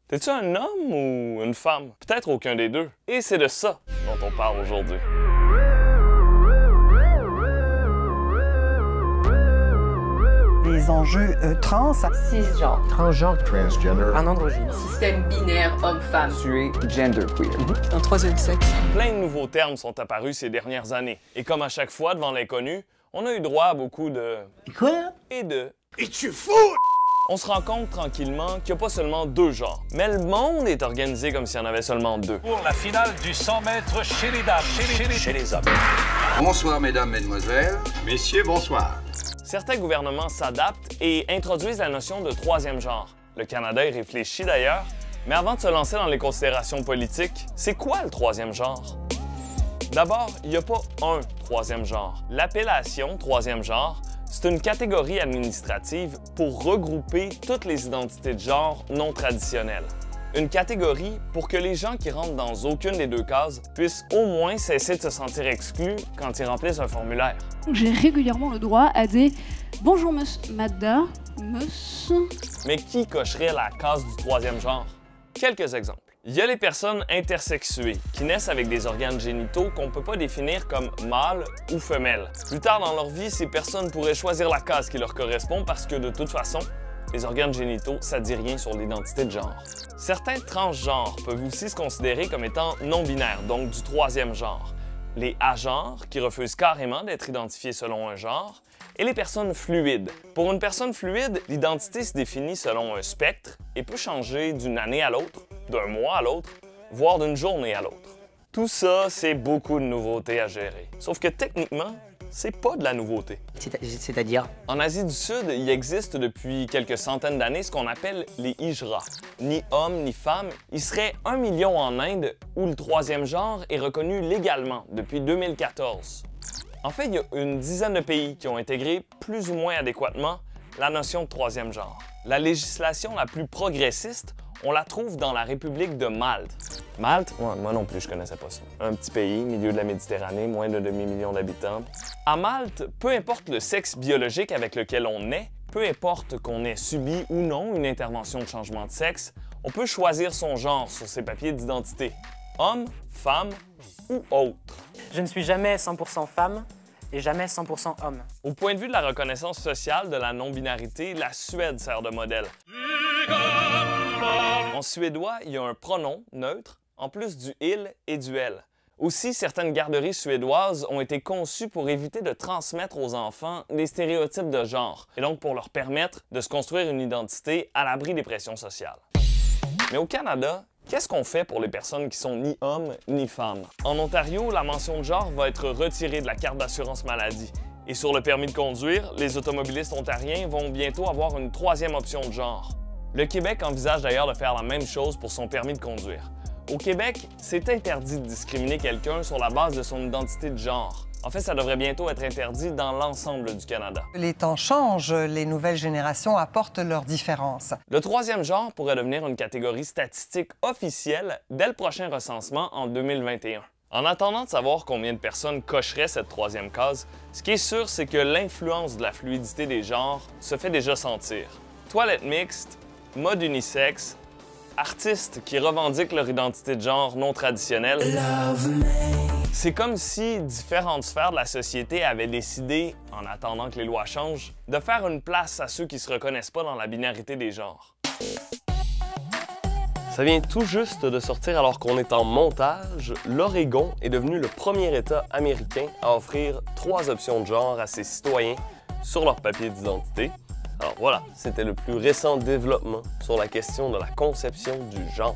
T'es-tu un homme ou une femme? Peut-être aucun des deux. Et c'est de ça dont on parle aujourd'hui. Les enjeux trans, cisgenre, transgenre, transgender, un androgyne, système binaire homme-femme, tu es genderqueer, un troisième sexe. Plein de nouveaux termes sont apparus ces dernières années. Et comme à chaque fois devant l'inconnu, on a eu droit à beaucoup de... Quoi? Et de... Es-tu fou? On se rend compte tranquillement qu'il n'y a pas seulement deux genres, mais le monde est organisé comme s'il y en avait seulement deux. Pour la finale du 100 mètres chez les dames, chez les hommes. Bonsoir mesdames, mesdemoiselles. Messieurs, bonsoir. Certains gouvernements s'adaptent et introduisent la notion de troisième genre. Le Canada y réfléchit d'ailleurs, mais avant de se lancer dans les considérations politiques, c'est quoi le troisième genre? D'abord, il n'y a pas un troisième genre. L'appellation troisième genre, c'est une catégorie administrative pour regrouper toutes les identités de genre non traditionnelles. Une catégorie pour que les gens qui rentrent dans aucune des deux cases puissent au moins cesser de se sentir exclus quand ils remplissent un formulaire. J'ai régulièrement le droit à des « Bonjour, Miss Madda, Miss... » Mais qui cocherait la case du troisième genre? Quelques exemples. Il y a les personnes intersexuées qui naissent avec des organes génitaux qu'on ne peut pas définir comme mâles ou femelles. Plus tard dans leur vie, ces personnes pourraient choisir la case qui leur correspond parce que de toute façon, les organes génitaux, ça dit rien sur l'identité de genre. Certains transgenres peuvent aussi se considérer comme étant non-binaires, donc du troisième genre. Les agenres, qui refusent carrément d'être identifiés selon un genre, et les personnes fluides. Pour une personne fluide, l'identité se définit selon un spectre et peut changer d'une année à l'autre, d'un mois à l'autre, voire d'une journée à l'autre. Tout ça, c'est beaucoup de nouveautés à gérer. Sauf que techniquement, c'est pas de la nouveauté. C'est-à-dire? En Asie du Sud, il existe depuis quelques centaines d'années ce qu'on appelle les hijras. Ni hommes ni femmes, il serait 1 million en Inde où le troisième genre est reconnu légalement depuis 2014. En fait, il y a une dizaine de pays qui ont intégré plus ou moins adéquatement la notion de troisième genre. La législation la plus progressiste, on la trouve dans la République de Malte. Malte? Ouais, moi non plus, je connaissais pas ça. Un petit pays, milieu de la Méditerranée, moins de demi-million d'habitants. À Malte, peu importe le sexe biologique avec lequel on est, peu importe qu'on ait subi ou non une intervention de changement de sexe, on peut choisir son genre sur ses papiers d'identité. Homme, femme ou autre. Je ne suis jamais 100% femme et jamais 100% homme. Au point de vue de la reconnaissance sociale de la non-binarité, la Suède sert de modèle. En suédois, il y a un pronom neutre, en plus du « il » et du « elle ». Aussi, certaines garderies suédoises ont été conçues pour éviter de transmettre aux enfants des stéréotypes de genre, et donc pour leur permettre de se construire une identité à l'abri des pressions sociales. Mais au Canada, qu'est-ce qu'on fait pour les personnes qui sont ni hommes ni femmes? En Ontario, la mention de genre va être retirée de la carte d'assurance maladie. Et sur le permis de conduire, les automobilistes ontariens vont bientôt avoir une troisième option de genre. Le Québec envisage d'ailleurs de faire la même chose pour son permis de conduire. Au Québec, c'est interdit de discriminer quelqu'un sur la base de son identité de genre. En fait, ça devrait bientôt être interdit dans l'ensemble du Canada. Les temps changent, les nouvelles générations apportent leurs différences. Le troisième genre pourrait devenir une catégorie statistique officielle dès le prochain recensement en 2021. En attendant de savoir combien de personnes cocheraient cette troisième case, ce qui est sûr, c'est que l'influence de la fluidité des genres se fait déjà sentir. Toilettes mixtes, mode unisexe, artistes qui revendiquent leur identité de genre non traditionnelle. C'est comme si différentes sphères de la société avaient décidé, en attendant que les lois changent, de faire une place à ceux qui se reconnaissent pas dans la binarité des genres. Ça vient tout juste de sortir alors qu'on est en montage. L'Oregon est devenu le premier État américain à offrir 3 options de genre à ses citoyens sur leur papier d'identité. Alors voilà, c'était le plus récent développement sur la question de la conception du genre.